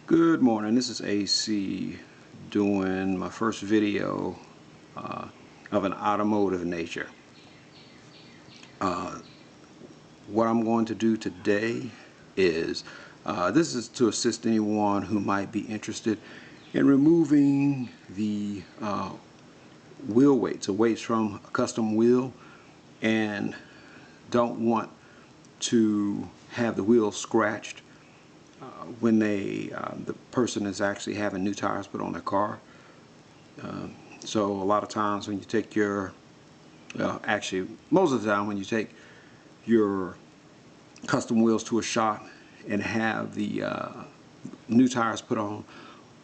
Good morning, this is AC doing my first video uh, of an automotive nature. Uh, what I'm going to do today is, this is to assist anyone who might be interested in removing the wheel weights, or weights from a custom wheel, and don't want to have the wheels scratched when the person is actually having new tires put on their car. So a lot of times when you take your, actually most of the time when you take your custom wheels to a shop and have the new tires put on,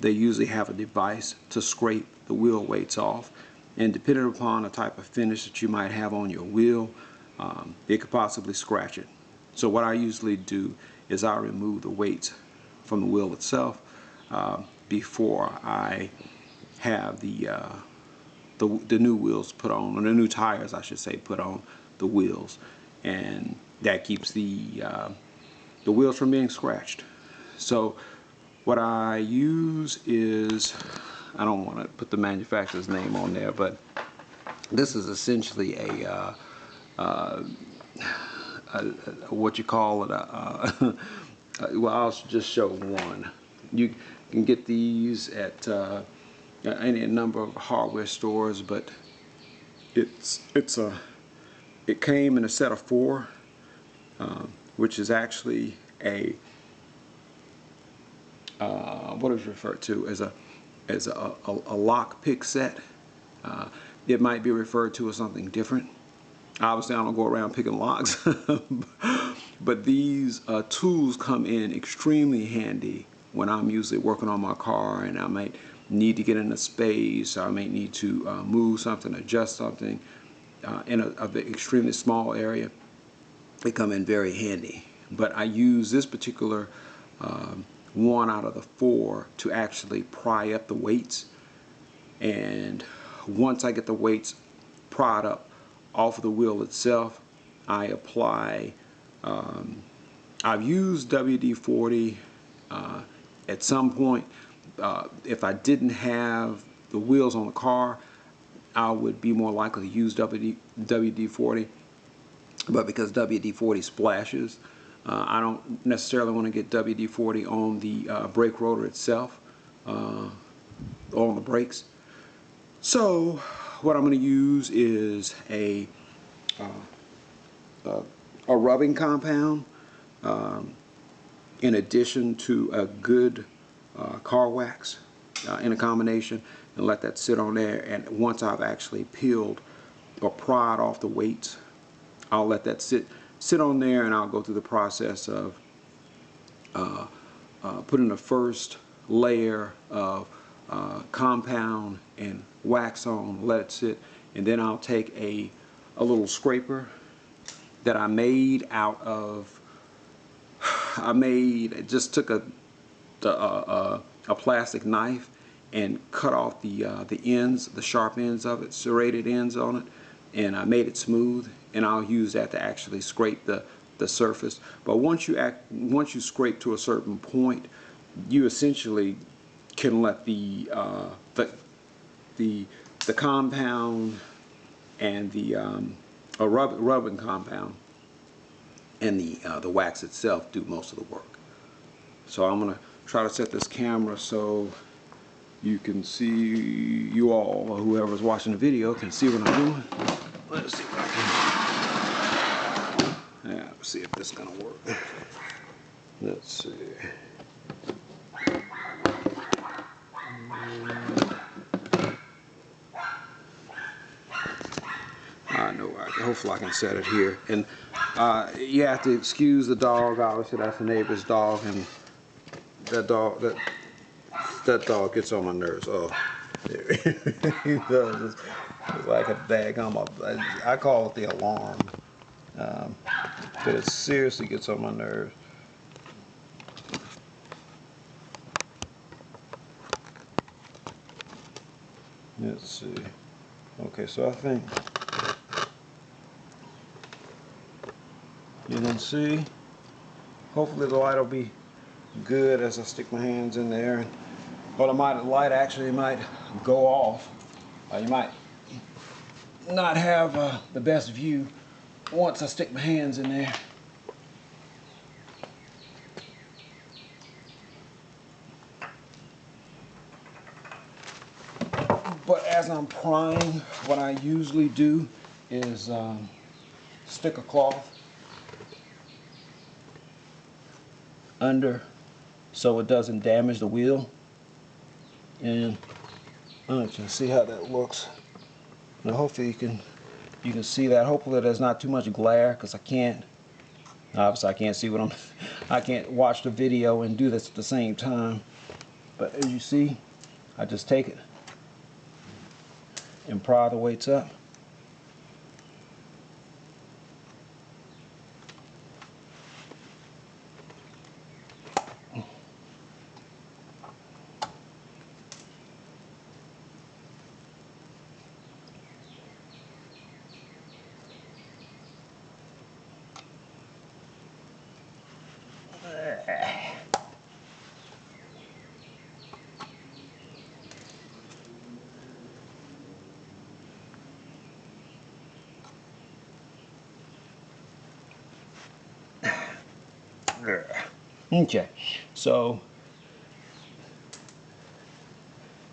they usually have a device to scrape the wheel weights off. And depending upon the type of finish that you might have on your wheel, it could possibly scratch it. So what I usually do is I remove the weights from the wheel itself before I have the new wheels put on, or the new tires I should say, put on the wheels, and that keeps the wheels from being scratched. So what I use is, I don't want to put the manufacturer's name on there, but this is essentially what you call it, well, I'll just show one. You can get these at any number of hardware stores, but it came in a set of 4, which is actually a what is referred to as a lock pick set. It might be referred to as something different. Obviously, I don't go around picking locks, but these tools come in extremely handy when I'm usually working on my car and I might need to get in a space, or I may need to move something, adjust something in a extremely small area. They come in very handy. But I use this particular one out of the 4 to actually pry up the weights, and once I get the weights pried up off of the wheel itself, I apply, I've used WD-40 at some point. If I didn't have the wheels on the car, I would be more likely to use WD-40, but because WD-40 splashes, I don't necessarily want to get WD-40 on the brake rotor itself, or on the brakes. So what I'm going to use is a rubbing compound, in addition to a good car wax in a combination, and let that sit on there. And once I've actually peeled or pried off the weights, I'll let that sit on there, and I'll go through the process of putting the first layer of compound and wax on, let it sit, and then I'll take a little scraper that I made out of, just took a plastic knife and cut off the ends, the sharp ends of it, serrated ends on it, and I made it smooth, and I'll use that to actually scrape the surface. But once you scrape to a certain point, you essentially can let the compound and the rubbing compound and the wax itself do most of the work. So I'm gonna try to set this camera so you can see, you all, or whoever's watching the video can see what I'm doing. Let's see if I can, yeah, let's see if this is gonna work. Let's see. I know, hopefully I can set it here. And you have to excuse the dog, obviously that's the neighbor's dog, and that dog gets on my nerves. Oh, there he does. It's like a daggum, I call it the alarm, but it seriously gets on my nerves. Let's see. Okay, so I think you can see. Hopefully the light will be good as I stick my hands in there. But the light actually might go off. You might not have the best view once I stick my hands in there. But as I'm prying, what I usually do is stick a cloth under so it doesn't damage the wheel. And you can see how that looks. Now hopefully you can see that. Hopefully there's not too much glare, because obviously I can't see what I can't watch the video and do this at the same time. But as you see, I just take it and pry the weights up. Okay, so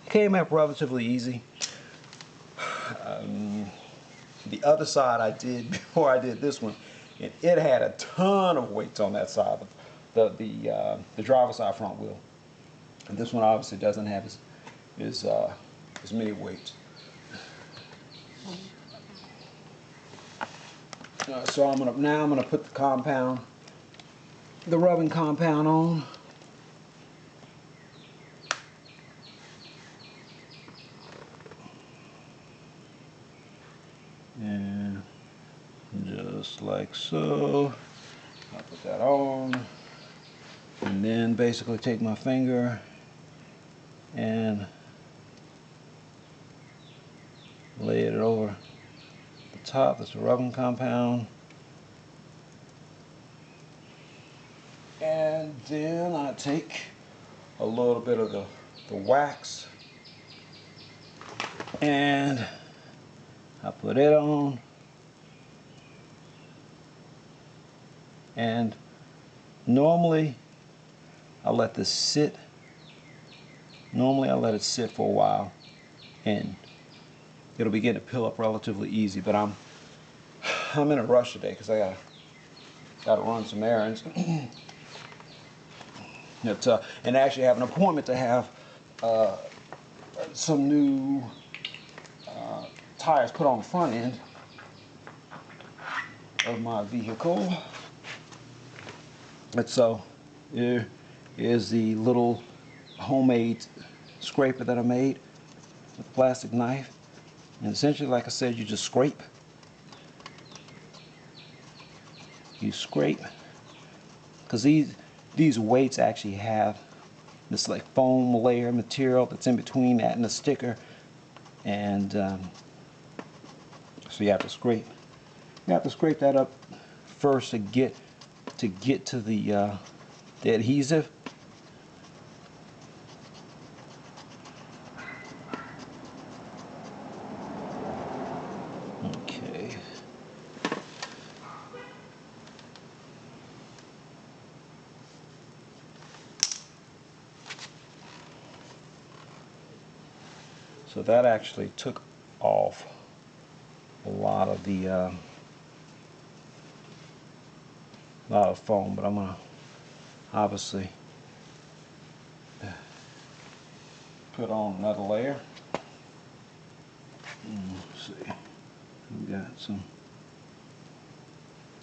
it came up relatively easy. The other side I did before I did this one, and it had a ton of weights on that side, the driver's side front wheel. And this one obviously doesn't have as many weights. So I'm gonna put the rubbing compound on. And just like so, I'll put that on, and then basically take my finger and lay it over the top. That's the rubbing compound. And then I take a little bit of the wax and I put it on, and normally I let this sit. Normally I let it sit for a while and it'll begin to pill up relatively easy, but I'm in a rush today because I gotta run some errands. And actually have an appointment to have some new tires put on the front end of my vehicle. And so here is the little homemade scraper that I made with a plastic knife. And essentially, like I said, you just scrape. You scrape, because these weights actually have this like foam layer material that's in between that and the sticker, and so you have to scrape. You have to scrape that up first to get to the adhesive. Okay. So that actually took off a lot of the foam, but I'm gonna obviously put on another layer. Let's see, we got some.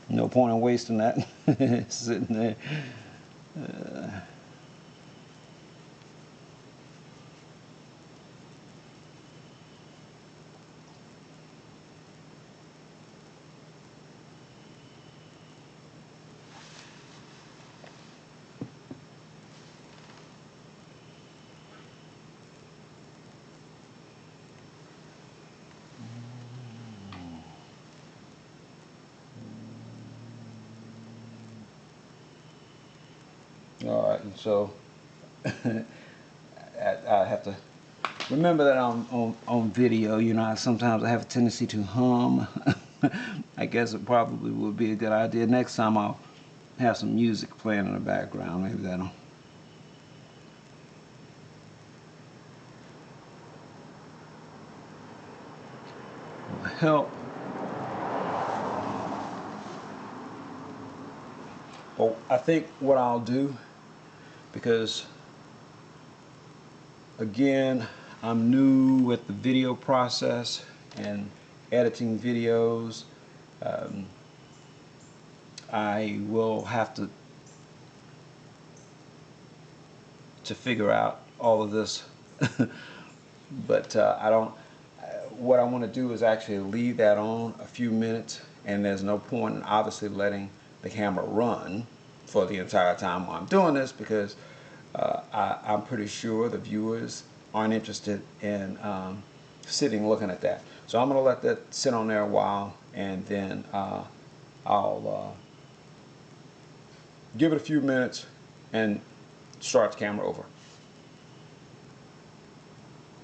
No point in wasting that sitting there. All right, and so I have to remember that on video. You know, sometimes I have a tendency to hum. I guess it probably would be a good idea. Next time I'll have some music playing in the background. Maybe that'll help. Well, I think what I'll do, because again, I'm new with the video process and editing videos, I will have to figure out all of this. But I don't. What I want to do is actually leave that on a few minutes, and there's no point in obviously letting the camera run for the entire time while I'm doing this, because I'm pretty sure the viewers aren't interested in sitting looking at that. So I'm going to let that sit on there a while, and then I'll give it a few minutes and start the camera over.